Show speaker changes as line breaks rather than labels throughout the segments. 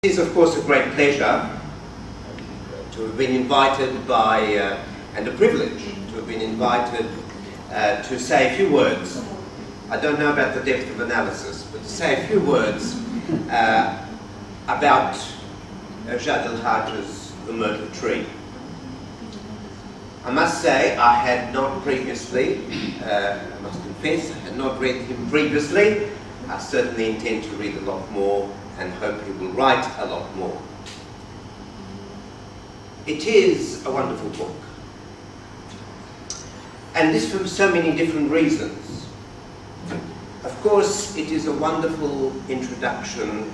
It is, of course, a great pleasure to have been invited by, and a privilege to have been invited to say a few words. I don't know about the depth of analysis, but to say a few words about Jad el-Hajj's The Myrtle Tree. I must say I had not previously, I must confess, I had not read him previously. I certainly intend to read a lot more and hope he will write a lot more. It is a wonderful book. And this for so many different reasons. Of course, it is a wonderful introduction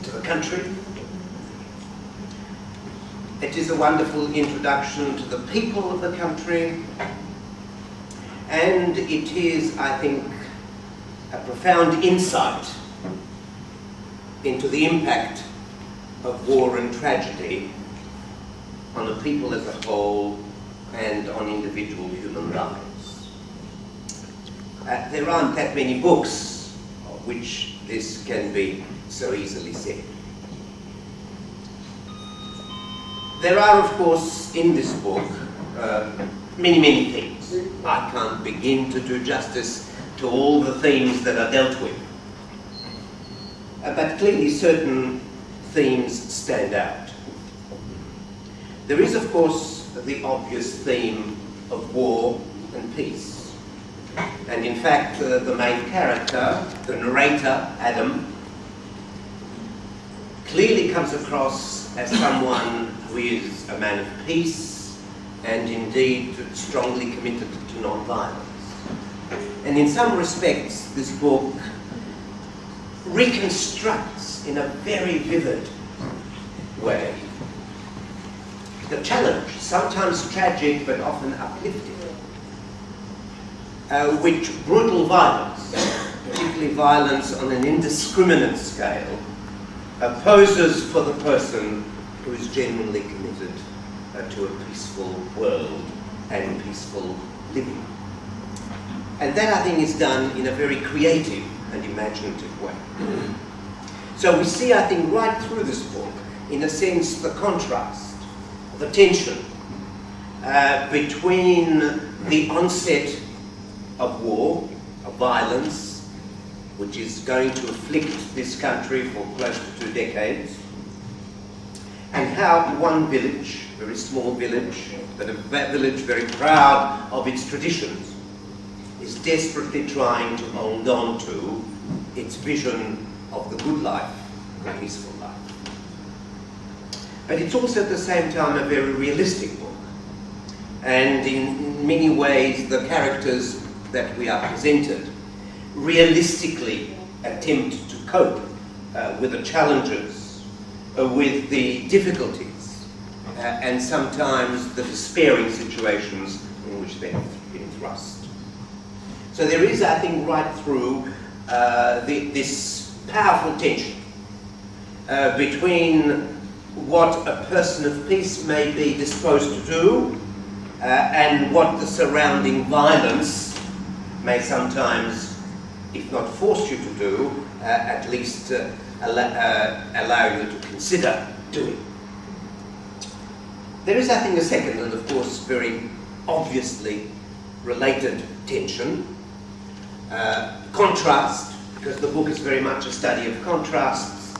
to the country. It is a wonderful introduction to the people of the country. And it is, I think, a profound insight into the impact of war and tragedy on the people as a whole and on individual human lives. There aren't that many books of which this can be so easily said. There are, of course, in this book, many things. I can't begin to do justice to all the themes that are dealt with. But clearly certain themes stand out. There is, of course, the obvious theme of war and peace. And in fact, the main character, the narrator, Adam, clearly comes across as someone who is a man of peace and indeed strongly committed to non-violence. And in some respects, this book reconstructs in a very vivid way the challenge, sometimes tragic but often uplifting, which brutal violence, particularly violence on an indiscriminate scale, poses for the person who is genuinely committed to a peaceful world and peaceful living. And that, I think, is done in a very creative and imaginative way. So we see, I think, right through this book, in a sense, the contrast, the tension between the onset of war, of violence, which is going to afflict this country for close to 2 decades, and how one village, a very small village, but a village very proud of its traditions, is desperately trying to hold on to its vision of the good life, the peaceful life. But it's also at the same time a very realistic book. And in many ways, the characters that we are presented realistically attempt to cope with the challenges, with the difficulties, and sometimes the despairing situations in which they have been thrust. So there is, I think, right through this powerful tension between what a person of peace may be disposed to do and what the surrounding violence may sometimes, if not force you to do, at least allow you to consider doing. There is, I think, a second and, of course, very obviously related tension. Contrast, because the book is very much a study of contrasts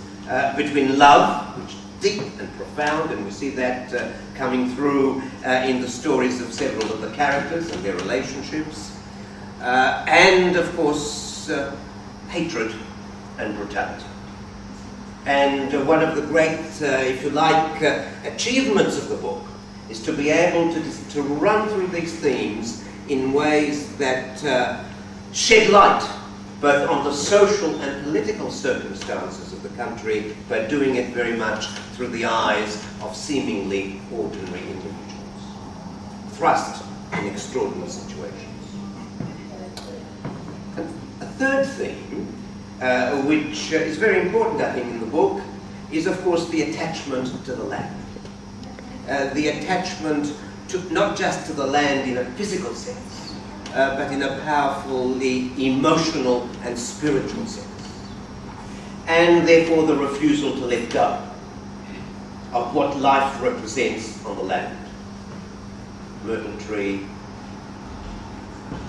between love, which is deep and profound, and we see that coming through in the stories of several of the characters and their relationships, and of course hatred and brutality. And one of the great, if you like, achievements of the book is to be able to run through these themes in ways that shed light both on the social and political circumstances of the country, but doing it very much through the eyes of seemingly ordinary individuals, thrust in extraordinary situations. And a third theme, which is very important, I think, in the book, is, of course, the attachment to the land. The attachment not just to the land in a physical sense, but in a powerfully emotional and spiritual sense. and therefore the refusal to let go of what life represents on the land. Myrtle tree,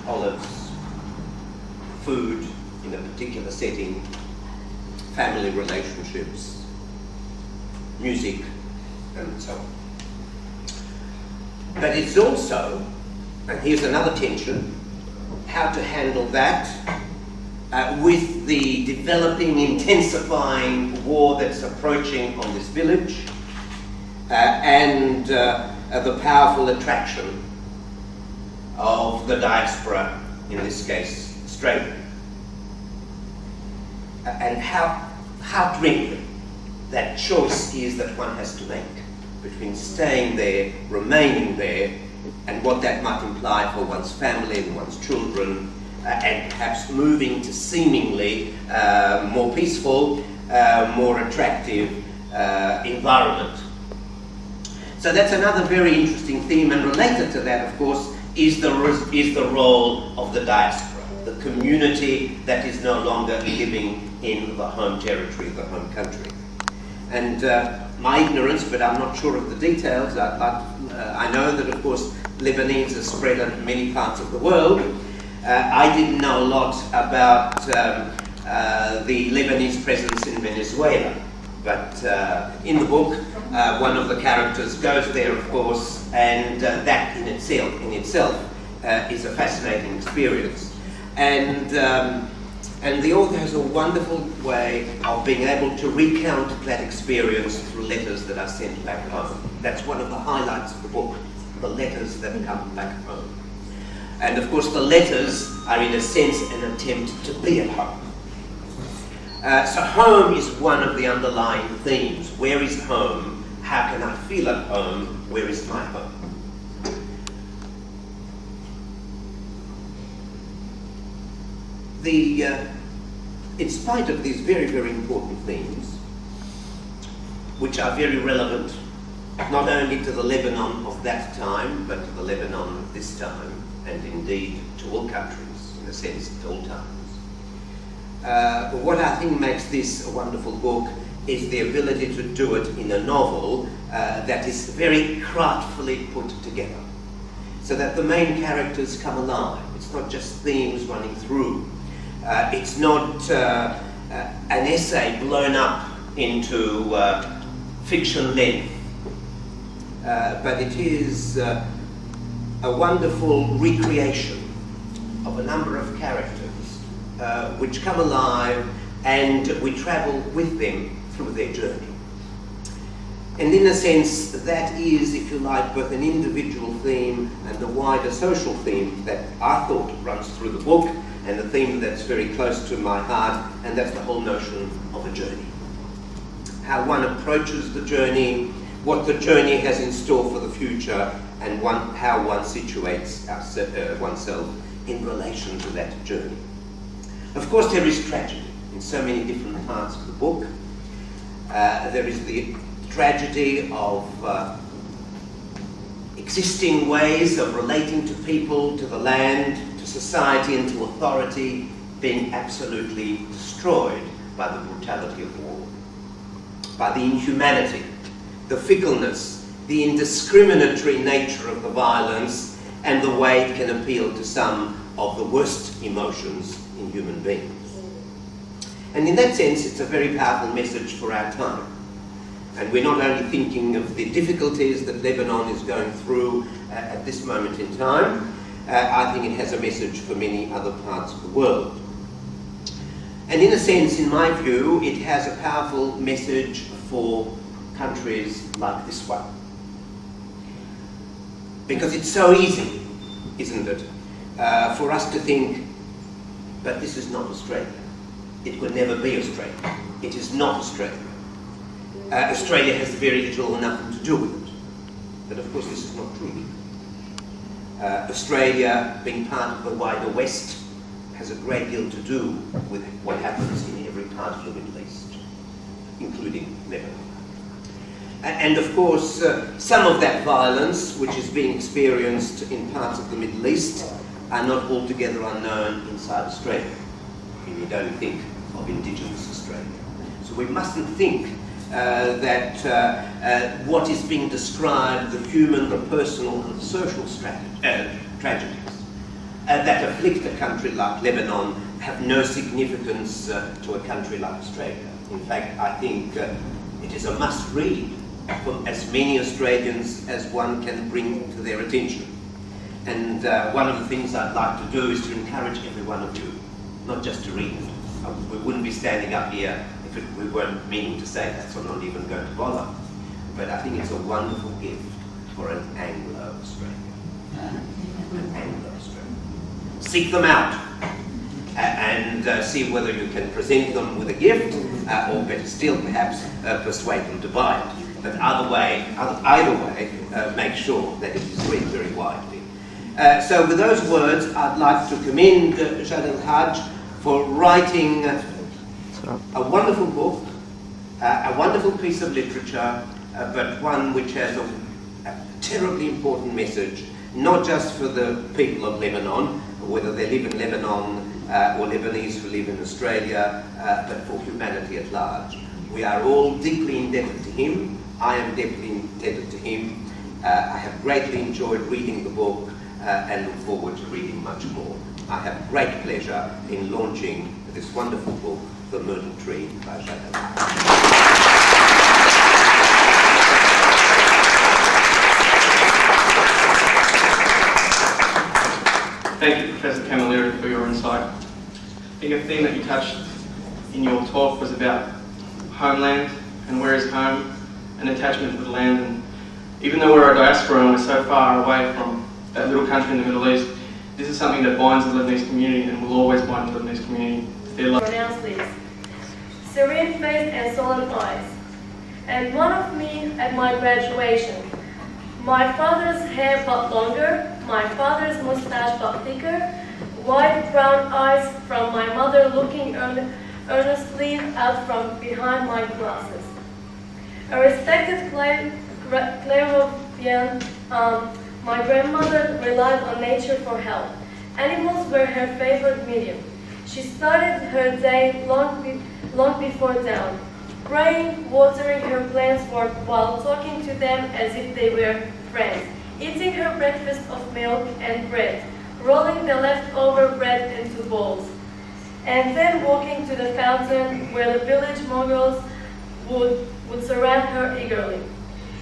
olives, food in a particular setting, family relationships, music, and so on. But it's also, and here's another tension, how to handle that with the developing, intensifying war that's approaching on this village, and the powerful attraction of the diaspora, in this case, Australia. And how heart-wrenching that choice is that one has to make between staying there, remaining there, and what that might imply for one's family and one's children, and perhaps moving to seemingly more peaceful, more attractive environment. So that's another very interesting theme, and related to that, of course, is the role of the diaspora, the community that is no longer living in the home territory, the home country. And my ignorance, but I'm not sure of the details, I know that, of course, Lebanese are spread in many parts of the world. I didn't know a lot about the Lebanese presence in Venezuela, but in the book, one of the characters goes there, of course, and that in itself is a fascinating experience. And the author has a wonderful way of being able to recount that experience through letters that are sent back home. That's one of the highlights of the book, the letters that come back home. And of course the letters are in a sense an attempt to be at home. So home is one of the underlying themes. Where is home? How can I feel at home? Where is my home? In spite of these very, very important themes, which are very relevant not only to the Lebanon of that time, but to the Lebanon of this time, and indeed to all countries, in a sense, at all times. But what I think makes this a wonderful book is the ability to do it in a novel that is very craftfully put together, so that the main characters come alive. It's not just themes running through. It's not an essay blown up into fiction length, but it is a wonderful recreation of a number of characters which come alive, and we travel with them through their journey. And in a sense, that is, if you like, both an individual theme and the wider social theme that I thought runs through the book, and a theme that's very close to my heart, and that's the whole notion of a journey. How one approaches the journey, what the journey has in store for the future, and how one situates oneself in relation to that journey. Of course, there is tragedy in so many different parts of the book. There is the tragedy of existing ways of relating to people, to the land, to society, and to authority being absolutely destroyed by the brutality of war, by the inhumanity, the fickleness, the indiscriminatory nature of the violence, and the way it can appeal to some of the worst emotions in human beings. And in that sense, it's a very powerful message for our time. And we're not only thinking of the difficulties that Lebanon is going through at this moment in time, I think it has a message for many other parts of the world. And in a sense, in my view, it has a powerful message for countries like this one. Because it's so easy, isn't it, for us to think, but this is not Australia. It will never be Australia. It is not Australia. Australia has very little or nothing to do with it. But of course this is not true. Australia, being part of the wider West, has a great deal to do with what happens in every part of the Middle East, including Lebanon. And of course, some of that violence, which is being experienced in parts of the Middle East, are not altogether unknown inside Australia. You need only think of Indigenous Australia. So we mustn't think that what is being described, the human, the personal and the social tragedies that afflict a country like Lebanon have no significance to a country like Australia. In fact, I think it is a must-read for as many Australians as one can bring to their attention. And one of the things I'd like to do is to encourage every one of you, not just to read it. We wouldn't be standing up here if we weren't meaning to say that, so I'm not even going to bother. But I think it's a wonderful gift for an Anglo-Australian. An Anglo-Australian. Seek them out and see whether you can present them with a gift or better still perhaps persuade them to buy it. But either way, make sure that it is read very widely. So with those words, I'd like to commend Jad El-Hajj for writing a wonderful book, a wonderful piece of literature, but one which has a terribly important message, not just for the people of Lebanon, whether they live in Lebanon or Lebanese who live in Australia, but for humanity at large. We are all deeply indebted to him. I am deeply indebted to him. I have greatly enjoyed reading the book and look forward to reading much more. I have great pleasure in launching this wonderful book, The Myrtle Tree by Jad El-Hajj.
Thank you, Professor Camilleri, for your insight. I think a theme that you touched in your talk was about homeland and where is home and attachment to the land. And even though we're a diaspora and we're so far away from that little country in the Middle East, this is something that binds the Lebanese community and will always bind the Lebanese community to their life.
Pronounce this. Serene face and solemn eyes. And one of me at my graduation. My father's hair but longer, my father's mustache but thicker, wide brown eyes from my mother looking earnestly out from behind my glasses. A respected clairvoyant, my grandmother relied on nature for help. Animals were her favorite medium. She started her day long before dawn, praying, watering her plants while talking to them as if they were friends, eating her breakfast of milk and bread, rolling the leftover bread into bowls, and then walking to the fountain where the village Mongols would surround her eagerly.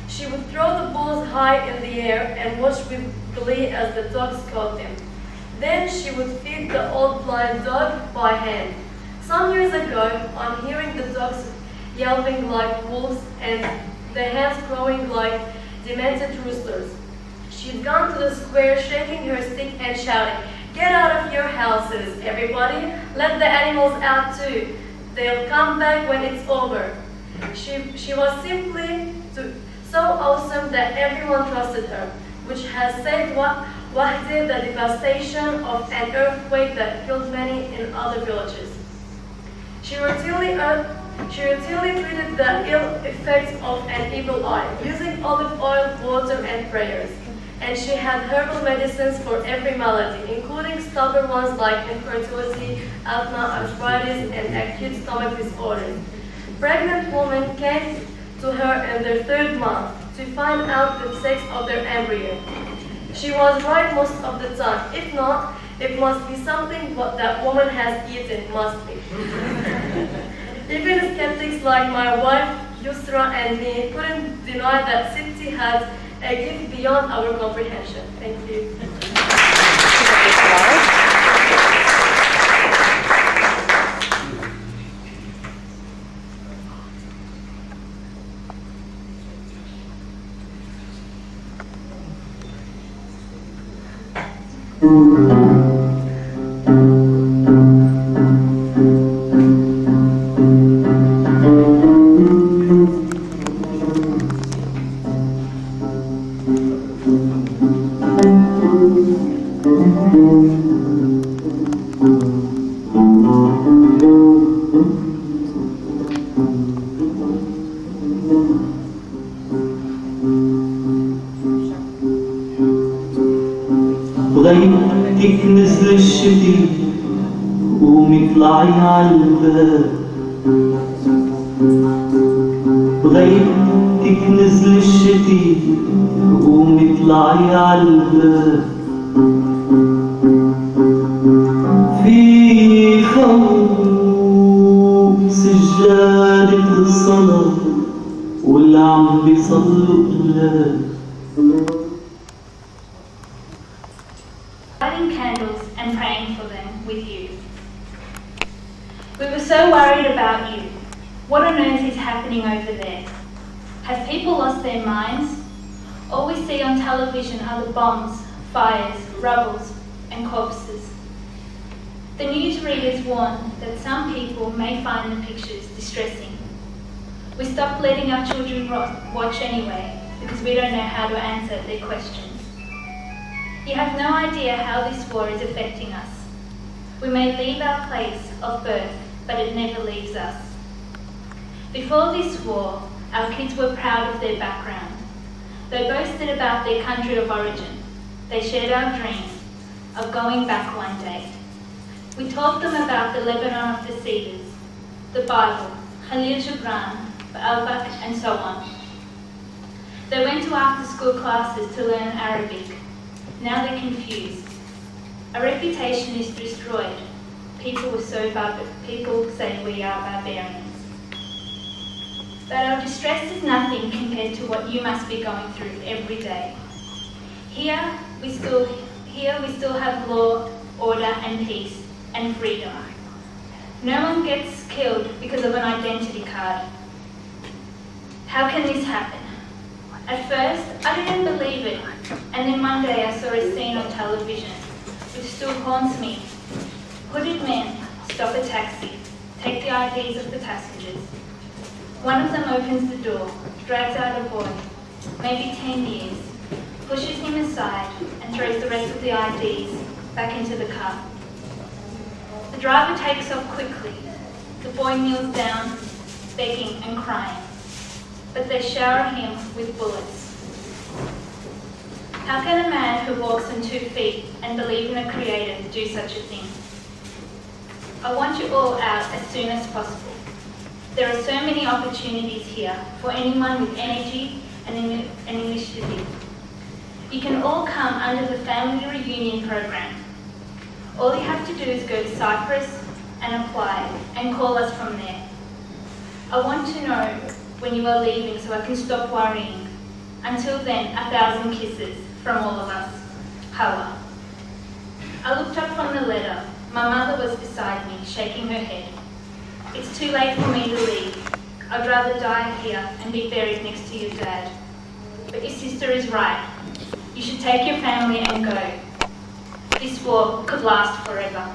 She would throw the balls high in the air and watch with glee as the dogs caught them. Then she would feed the old blind dog by hand. Some years ago, on hearing the dogs yelping like wolves and the hens crowing like demented roosters, she'd gone to the square shaking her stick and shouting, "Get out of your houses, everybody! Let the animals out too! They'll come back when it's over." She was simply so awesome that everyone trusted her, which has saved Wahdi the devastation of an earthquake that killed many in other villages. She routinely treated the ill effects of an evil eye, using olive oil, water, and prayers. And she had herbal medicines for every malady, including stubborn ones like infertility, asthma, arthritis, and acute stomach disorders. Pregnant women came to her in their 3rd month to find out the sex of their embryo. She was right most of the time. If not, it must be something what that woman has eaten, must be. Even skeptics like my wife, Yusra, and me couldn't deny that Siti had a gift beyond our comprehension. Thank you.
غيبتك مثل الشتي قومي اطلعي عالباب بغيبتك نزل الشتي قومي اطلعي عالباب في فوق سجادة الصلاة واللي عم بيصلوا قلاب
Lighting candles and praying for them with you. We were so worried about you. What on earth is happening over there? Have people lost their minds? All we see on television are the bombs, fires, rubbles, and corpses. The newsreaders warn that some people may find the pictures distressing. We stopped letting our children watch anyway because we don't know how to answer their questions. You have no idea how this war is affecting us. We may leave our place of birth, but it never leaves us. Before this war, our kids were proud of their background. They boasted about their country of origin. They shared our dream of going back one day. We taught them about the Lebanon of the Cedars, the Bible, Khalil Gibran, Al-Baq, and so on. They went to after-school classes to learn Arabic. Now they're confused. Our reputation is destroyed. People say we are barbarians. But our distress is nothing compared to what you must be going through every day. Here we still have law, order and peace and freedom. No one gets killed because of an identity card. How can this happen? At first, I didn't believe it, and then one day I saw a scene on television which still haunts me. Hooded men stop a taxi, take the IDs of the passengers. One of them opens the door, drags out a boy, maybe 10 years, pushes him aside and throws the rest of the IDs back into the car. The driver takes off quickly. The boy kneels down, begging and crying, but they shower him with bullets. How can a man who walks on 2 feet and believe in a creator do such a thing? I want you all out as soon as possible. There are so many opportunities here for anyone with energy and initiative. You can all come under the Family Reunion Program. All you have to do is go to Cyprus and apply and call us from there. I want to know when you are leaving so I can stop worrying. Until then, 1,000 kisses from all of us. Hawa. I looked up from the letter. My mother was beside me, shaking her head. It's too late for me to leave. I'd rather die here and be buried next to your dad. But your sister is right. You should take your family and go. This war could last forever.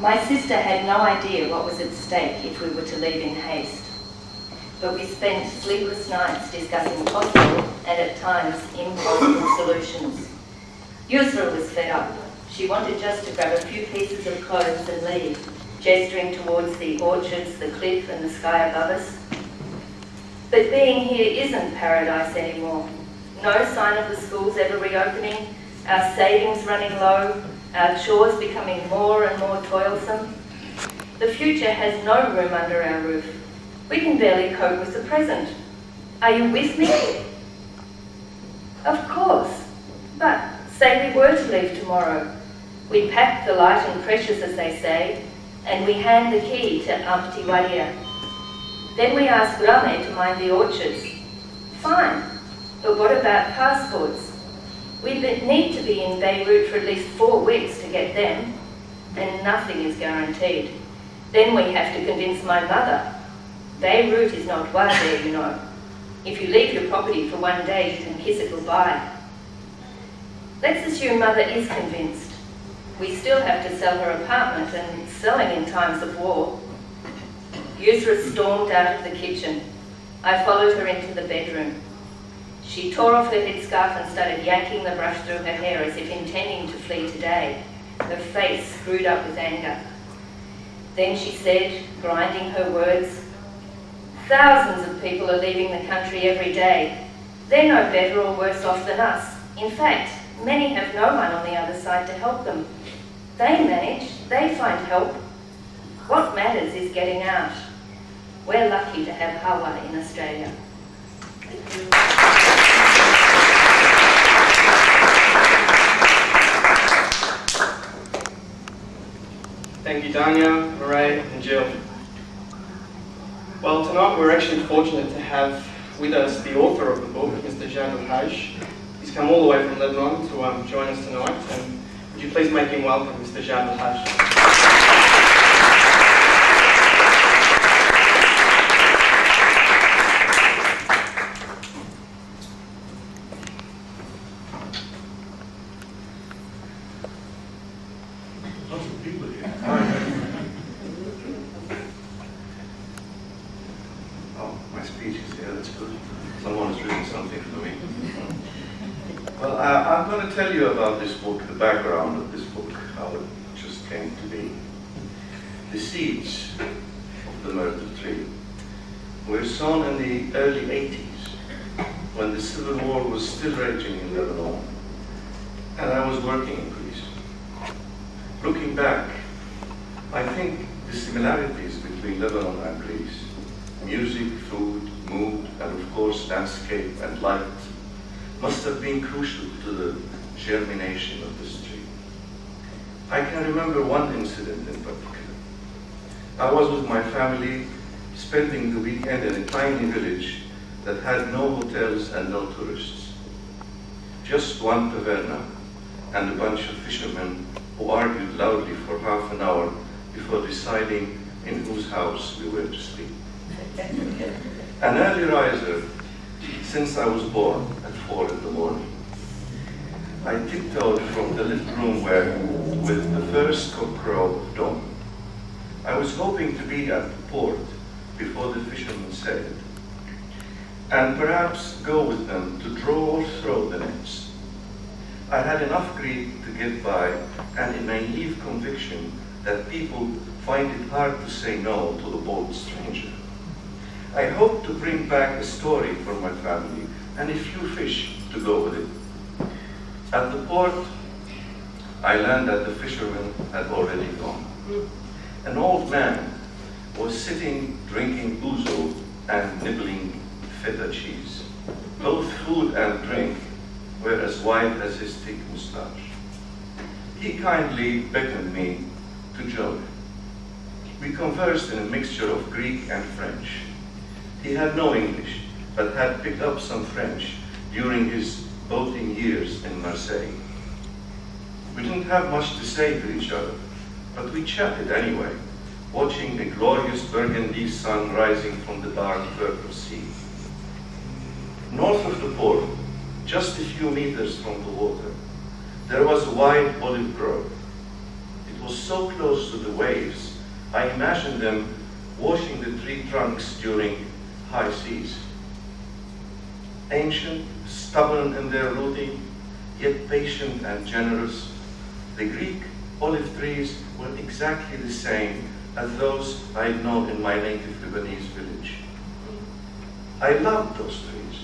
My sister had no idea what was at stake if we were to leave in haste, but we spent sleepless nights discussing possible and at times impossible solutions. Yusra was fed up. She wanted just to grab a few pieces of clothes and leave, gesturing towards the orchards, the cliff and the sky above us. But being here isn't paradise anymore. No sign of the schools ever reopening, our savings running low, our chores becoming more and more toilsome. The future has no room under our roof. We can barely cope with the present. Are you with me? Of course. But say we were to leave tomorrow. We pack the light and precious, as they say, and we hand the key to Auntie Wadia. Then we ask Rame to mind the orchards. Fine, but what about passports? We need to be in Beirut for at least 4 weeks to get them, and nothing is guaranteed. Then we have to convince my mother. Beirut is not Wadi, you know. If you leave your property for 1 day, you can kiss it goodbye. Let's assume Mother is convinced. We still have to sell her apartment, and it's selling in times of war. Yusra stormed out of the kitchen. I followed her into the bedroom. She tore off her headscarf and started yanking the brush through her hair as if intending to flee today, her face screwed up with anger. Then she said, grinding her words, "Thousands of people are leaving the country every day. They're no better or worse off than us. In fact, many have no one on the other side to help them. They manage, they find help. What matters is getting out. We're lucky to have Hawa in Australia."
Thank you, Dania, Marae, and Jill. Well, tonight we're actually fortunate to have with us the author of the book, Mr. Jad Al-Haj. He's come all the way from Lebanon to join us tonight, and would you please make him welcome, Mr. Jad Al-Haj.
Lots of people here. Oh, my speech is here, that's good. Someone is reading something for me. Well, I'm going to tell you about this book, the background of this book, how it just came to be. The seeds of the Myrtle tree were sown in the early 80s, when the Civil War was still raging in Lebanon, and I was working in Greece. Looking back, I think the similarities between Lebanon and Greece, music, food, mood, and of course landscape and light, must have been crucial to the germination of this tree. I can remember one incident in particular. I was with my family spending the weekend in a tiny village that had no hotels and no tourists. Just one taverna and a bunch of fishermen who argued loudly for half an hour before deciding in whose house we were to sleep. An early riser since I was born at 4 in the morning. I tiptoed from the little room where, with the first cockcrow of dawn, I was hoping to be at the port before the fishermen sailed, and perhaps go with them to draw or throw the nets. I had enough greed to get by and a naive conviction that people find it hard to say no to the bold stranger. I hoped to bring back a story for my family and a few fish to go with it. At the port, I learned that the fishermen had already gone. An old man was sitting drinking ouzo and nibbling feta cheese. Both food and drink were as white as his thick moustache. He kindly beckoned me to join. We conversed in a mixture of Greek and French. He had no English, but had picked up some French during his boating years in Marseille. We didn't have much to say to each other, but we chatted anyway, watching the glorious burgundy sun rising from the dark purple sea. North of the port, just a few meters from the water, there was a wide olive grove. It was so close to the waves, I imagined them washing the tree trunks during high seas. Ancient, stubborn in their rooting, yet patient and generous, the Greek olive trees were exactly the same as those I'd known in my native Lebanese village. I loved those trees.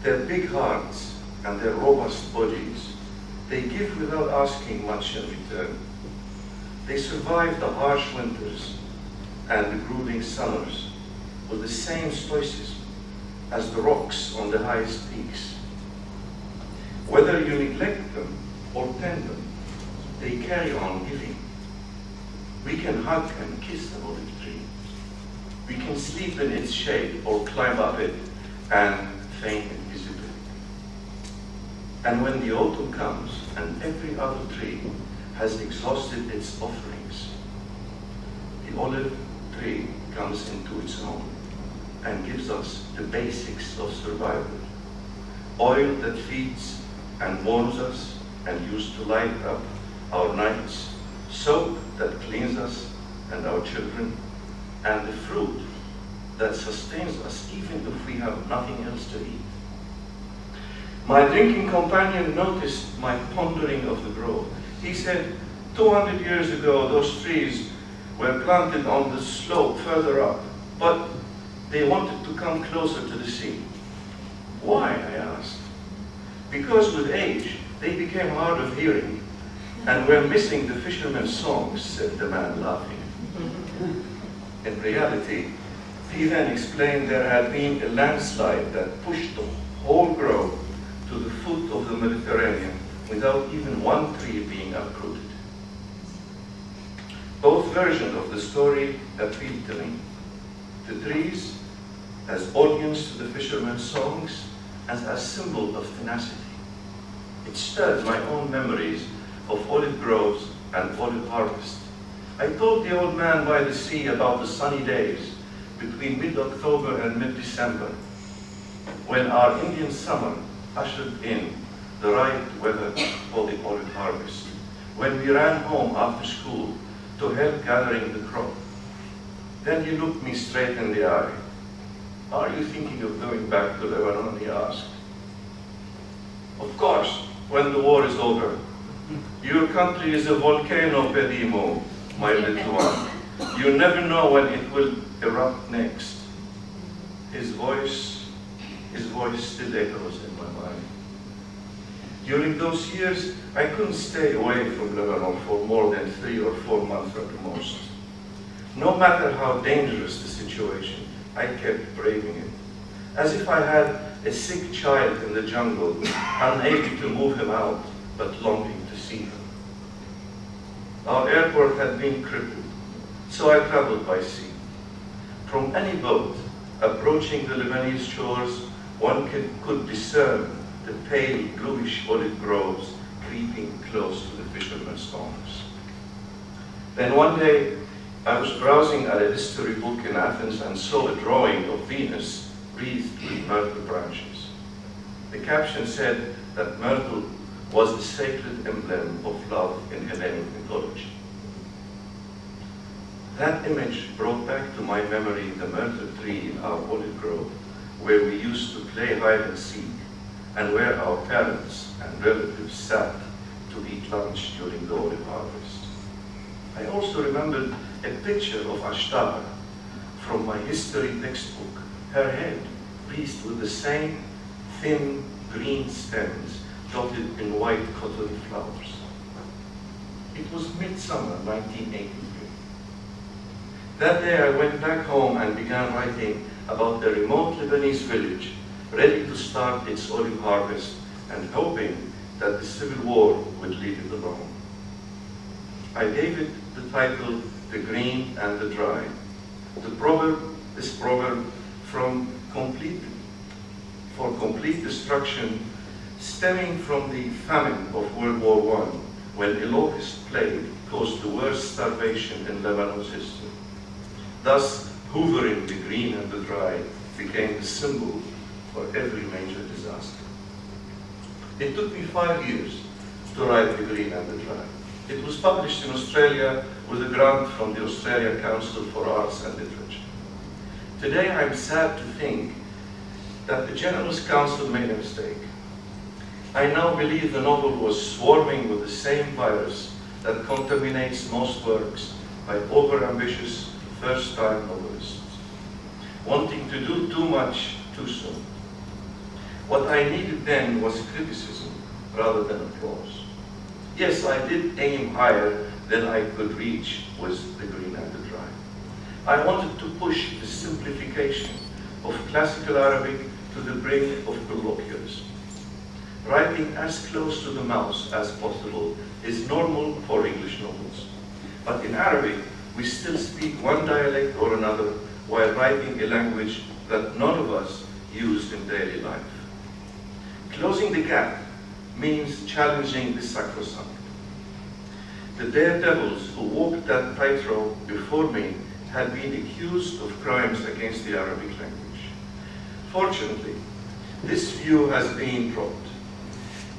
Their big hearts and their robust bodies, they give without asking much in return. They survive the harsh winters and the grueling summers with the same stoicism as the rocks on the highest peaks. Whether you neglect them or tend them, they carry on giving. We can hug and kiss the olive tree. We can sleep in its shade or climb up it and feign invisibility. And when the autumn comes and every other tree has exhausted its offerings, the olive tree comes into its own and gives us the basics of survival. Oil that feeds and warms us and used to light up our nights, soap that cleans us and our children, and the fruit that sustains us even if we have nothing else to eat. My drinking companion noticed my pondering of the grove. He said, 200 years ago, those trees were planted on the slope further up, but they wanted to come closer to the sea. Why, I asked. Because with age, they became hard of hearing and were missing the fishermen's songs, said the man, laughing. In reality, he then explained there had been a landslide that pushed the whole grove to the foot of the Mediterranean without even one tree being uprooted. Both versions of the story appealed to me. The trees as audience to the fishermen's songs and as symbol of tenacity. It stirred my own memories of olive groves and olive harvest. I told the old man by the sea about the sunny days between mid-October and mid-December, when our Indian summer ushered in the right weather for the olive harvest, when we ran home after school to help gathering the crop. Then he looked me straight in the eye. Are you thinking of going back to Lebanon, he asked. Of course, when the war is over. Your country is a volcano, Pedimo, my little one. You never know when it will erupt next. His voice still echoes in my mind. During those years, I couldn't stay away from Lebanon for more than 3 or 4 months at the most. No matter how dangerous the situation, I kept braving it, as if I had a sick child in the jungle, unable to move him out, but longing to see him. Our airport had been crippled, so I traveled by sea. From any boat approaching the Lebanese shores, one could discern the pale bluish olive groves creeping close to the fishermen's homes. Then one day, I was browsing at a history book in Athens and saw a drawing of Venus wreathed with myrtle branches. The caption said that myrtle was the sacred emblem of love in Hellenic mythology. That image brought back to my memory the myrtle tree in our olive grove, where we used to play hide and seek, and where our parents and relatives sat to eat lunch during the olive harvest. I also remembered a picture of Ashtar from my history textbook, her head wreathed with the same thin green stems dotted in white cottony flowers. It was midsummer 1983. That day I went back home and began writing about the remote Lebanese village ready to start its olive harvest and hoping that the civil war would leave it alone. I gave it the title, The Green and the Dry. This proverb for complete destruction, stemming from the famine of World War I, when a locust plague caused the worst starvation in Lebanon's history. Thus, hoovering the green and the dry became the symbol for every major disaster. It took me 5 years to write The Green and the Dry. It was published in Australia with a grant from the Australian Council for Arts and Literature. Today, I'm sad to think that the General's Council made a mistake. I now believe the novel was swarming with the same virus that contaminates most works by overambitious first-time novelists, wanting to do too much too soon. What I needed then was criticism rather than applause. Yes, I did aim higher than I could reach with The Green and the Dry. I wanted to push the simplification of classical Arabic to the brink of colloquialism. Writing as close to the mouse as possible is normal for English novels. But in Arabic, we still speak one dialect or another while writing a language that none of us use in daily life. Closing the gap means challenging the sacrosanct. The daredevils who walked that tightrope before me had been accused of crimes against the Arabic language. Fortunately, this view has been dropped.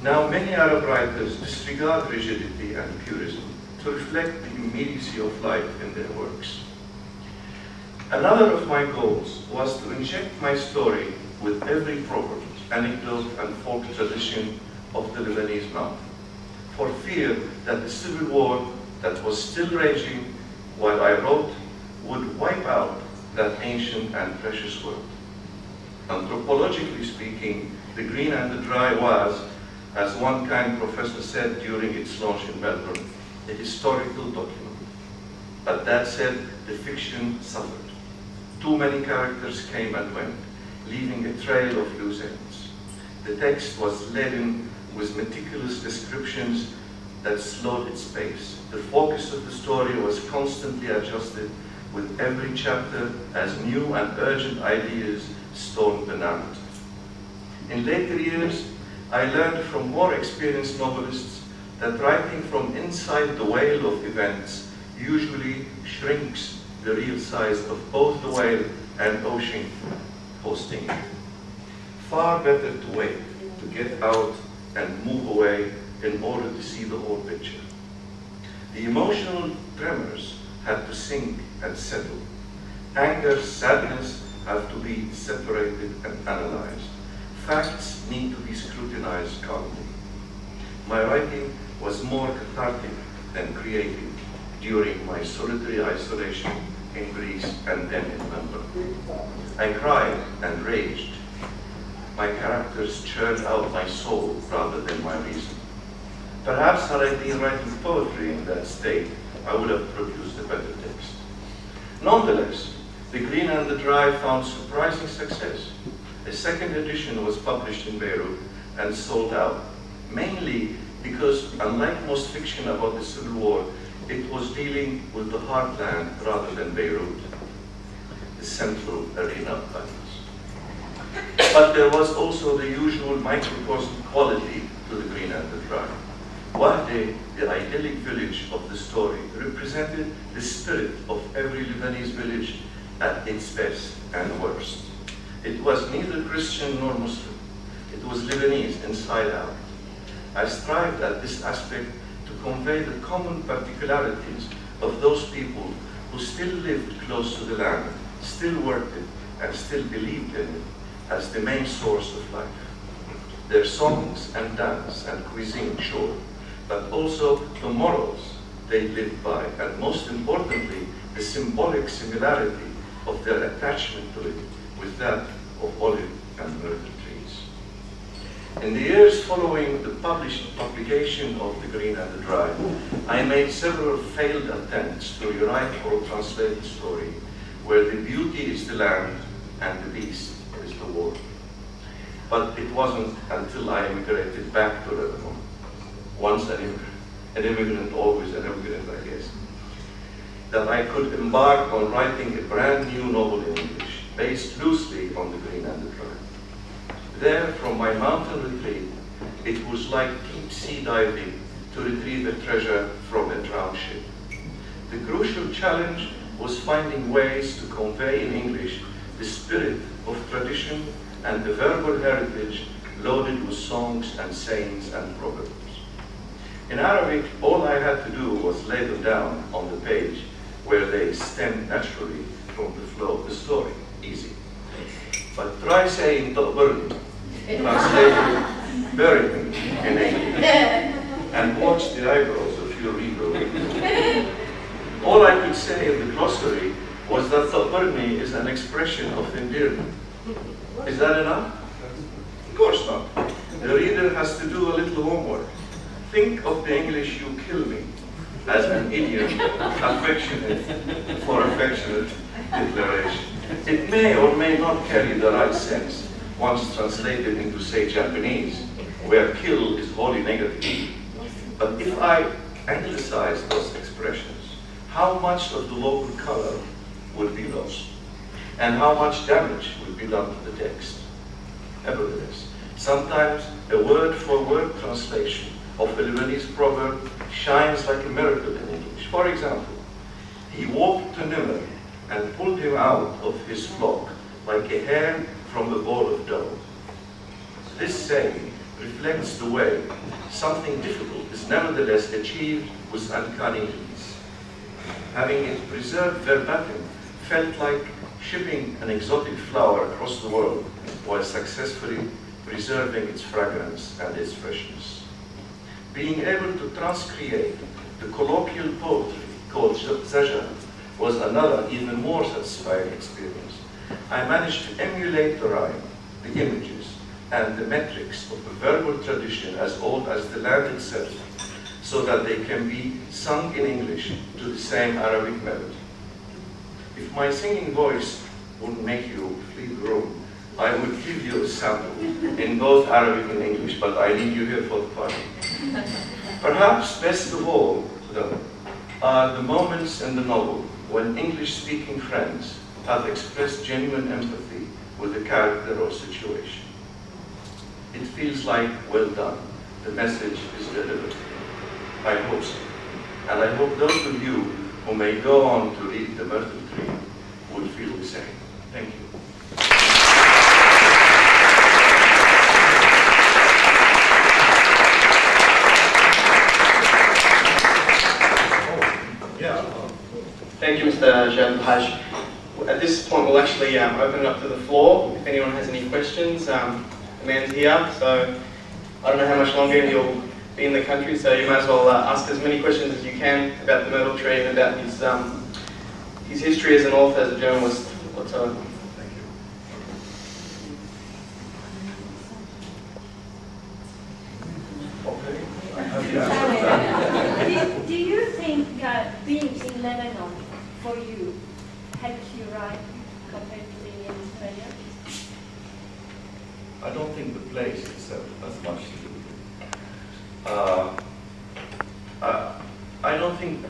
Now many Arab writers disregard rigidity and purism to reflect the immediacy of life in their works. Another of my goals was to inject my story with every proverb, anecdote, and folk tradition of the Lebanese mountain, for fear that the civil war that was still raging while I wrote would wipe out that ancient and precious world. Anthropologically speaking, The Green and the Dry was, as one kind professor said during its launch in Melbourne, a historical document. But that said, the fiction suffered. Too many characters came and went, leaving a trail of loose ends. The text was laden with meticulous descriptions that slowed its pace. The focus of the story was constantly adjusted with every chapter as new and urgent ideas stormed the narrative. In later years, I learned from more experienced novelists that writing from inside the whale of events usually shrinks the real size of both the whale and ocean hosting it. Far better to wait, to get out and move away in order to see the whole picture. The emotional tremors have to sink and settle. Anger, sadness have to be separated and analyzed. Facts need to be scrutinized calmly. My writing was more cathartic than creative during my solitary isolation in Greece and then in Melbourne. I cried and raged. My characters churned out my soul rather than my reason. Perhaps had I been writing poetry in that state, I would have produced a better text. Nonetheless, The Green and the Dry found surprising success. A second edition was published in Beirut and sold out, mainly because, unlike most fiction about the Civil War, it was dealing with the heartland rather than Beirut, the central arena of violence. But there was also the usual microcosm quality to The Green and the Dry. Wahde, the idyllic village of the story, represented the spirit of every Lebanese village at its best and worst. It was neither Christian nor Muslim. It was Lebanese inside out. I strived at this aspect to convey the common particularities of those people who still lived close to the land, still worked it, and still believed in it as the main source of life. Their songs and dance and cuisine, sure, but also the morals they lived by, and most importantly, the symbolic similarity of their attachment to it with that of olive and myrtle trees. In the years following the publication of The Green and the Dry, I made several failed attempts to rewrite or translate the story where the beauty is the land and the beast is the war. But it wasn't until I immigrated back to Lebanon, once an immigrant, always an immigrant, I guess, that I could embark on writing a brand new novel in English, based loosely on The Green and the Dry. There, from my mountain retreat, it was like deep sea diving to retrieve a treasure from a drowned ship. The crucial challenge was finding ways to convey in English the spirit of tradition and the verbal heritage loaded with songs and sayings and proverbs. In Arabic, all I had to do was lay them down on the page where they stem naturally from the flow of the story. Easy. But try saying "Ta'burni," translated "bury me" in English, and watch the eyebrows of your reader. All I could say in the glossary was that "Ta'burni" is an expression of endearment. Is that enough? Of course not. The reader has to do a little homework. Think of the English "you kill me" as an idiom, affectionate for affectionate declaration. It may or may not carry the right sense, once translated into, say, Japanese, where kill is wholly negative. But if I anglicize those expressions, how much of the local color would be lost? And how much damage would be done to the text? Nevertheless, sometimes a word-for-word translation of a Lebanese proverb shines like a miracle in English. For example, he walked to Nimr and pulled him out of his flock like a hare from a bowl of dough. This saying reflects the way something difficult is nevertheless achieved with uncanny ease. Having it preserved verbatim felt like shipping an exotic flower across the world while successfully preserving its fragrance and its freshness. Being able to transcreate the colloquial poetry called Zajar was another, even more satisfying experience. I managed to emulate the rhyme, the images, and the metrics of a verbal tradition as old as the land itself, so that they can be sung in English to the same Arabic melody. If my singing voice would make you flee the room, I would give you a sample in both Arabic and English, but I leave you here for the party. Perhaps best of all, though, are the moments in the novel when English-speaking friends have expressed genuine empathy with the character or situation. It feels like, well done, the message is delivered. I hope so. And I hope those of you who may go on to read the Myrtle Tree would feel the same. Thank you.
Thank you, Mr. Jabal. At this point, we'll actually open it up to the floor. If anyone has any questions, the man's here, so I don't know how much longer he'll be in the country, so you might as well ask as many questions as you can about the Myrtle Tree and about his history as an author, as a journalist, whatsoever.
Thank you. Okay.
Do you think being in Lebanon for you helped you write compared to being in Australia?
I don't think the place itself has much to do with it.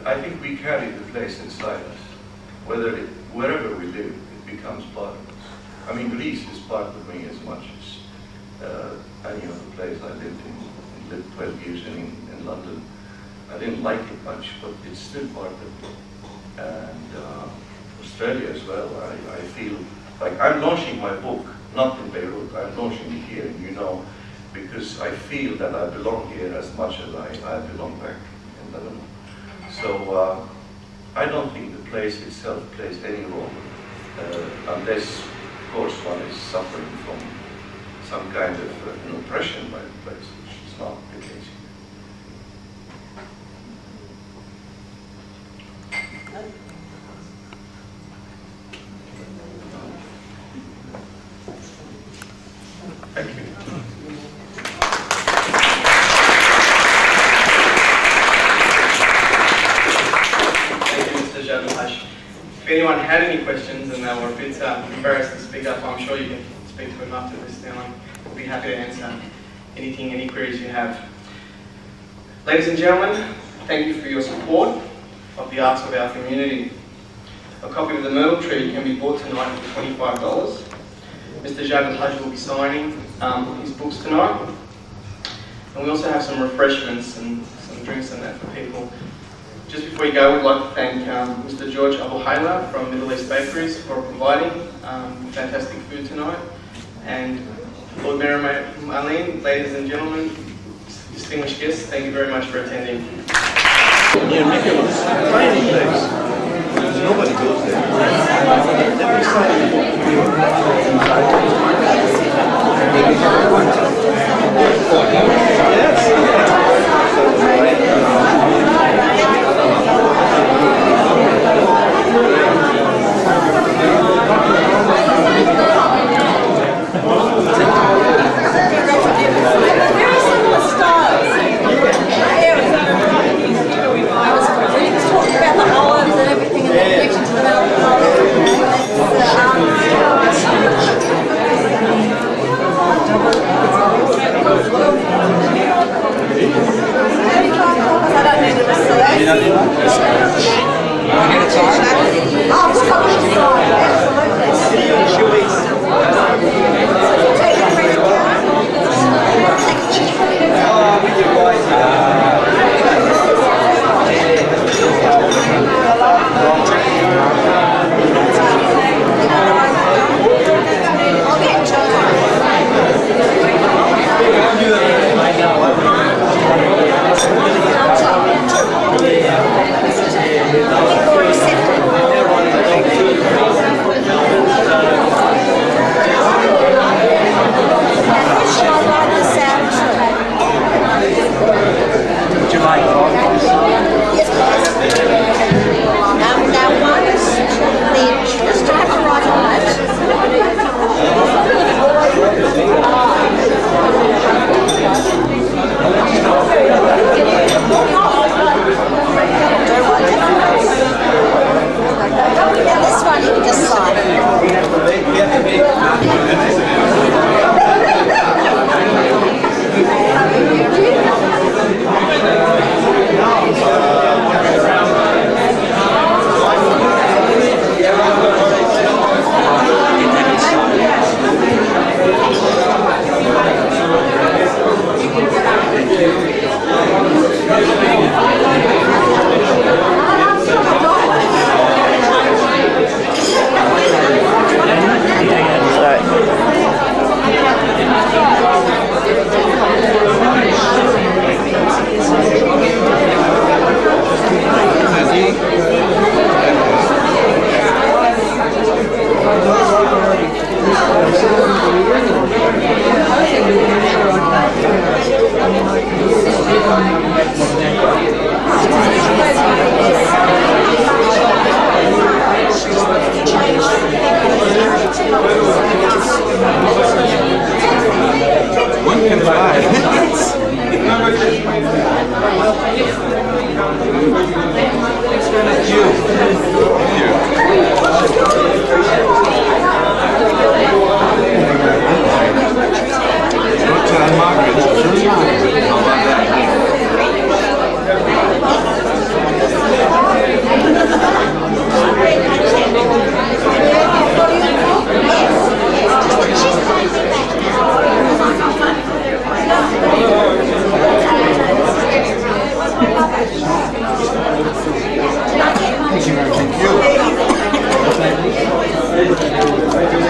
I think we carry the place inside us. Wherever we live, it becomes part of us. I mean, Greece is part of me as much as any other place I lived in. I lived 12 years in London. I didn't like it much, but it's still part of me. And Australia as well, I feel like I'm launching my book, not in Beirut, I'm launching it here, you know, because I feel that I belong here as much as I belong back in Lebanon. So I don't think the place itself plays any role, unless, of course, one is suffering from some kind of an oppression by the place, which is not the case. Thank you.
Thank you, Mr. Jabal. If anyone had any questions and they were a bit embarrassed to speak up, I'm sure you can speak to him after this now, and we'll be happy to answer any queries you have. Ladies and gentlemen, thank you for your support of the arts of our community. A copy of the Myrtle Tree can be bought tonight for $25. Mr. Jabal Hajj will be signing his books tonight. And we also have some refreshments and some drinks and that for people. Just before you go, we'd like to thank Mr. George Abu Hayla from Middle East Bakeries for providing fantastic food tonight. And Lord Mayor Marlene, ladies and gentlemen, distinguished guests, thank you very much for attending.
Near Nicholas, tiny place. Nobody goes
Everything and the connections to the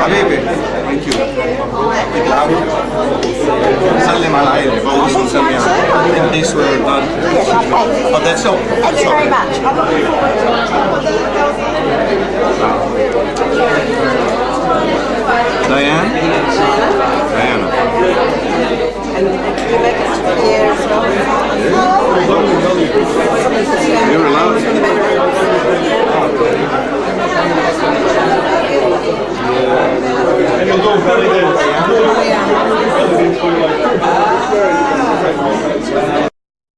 حبيبي ثانك يو يعطيك العافيه سلم على العائله بقول نسمي على these were done but that's all.
Thank you very much.
Diane? Diana.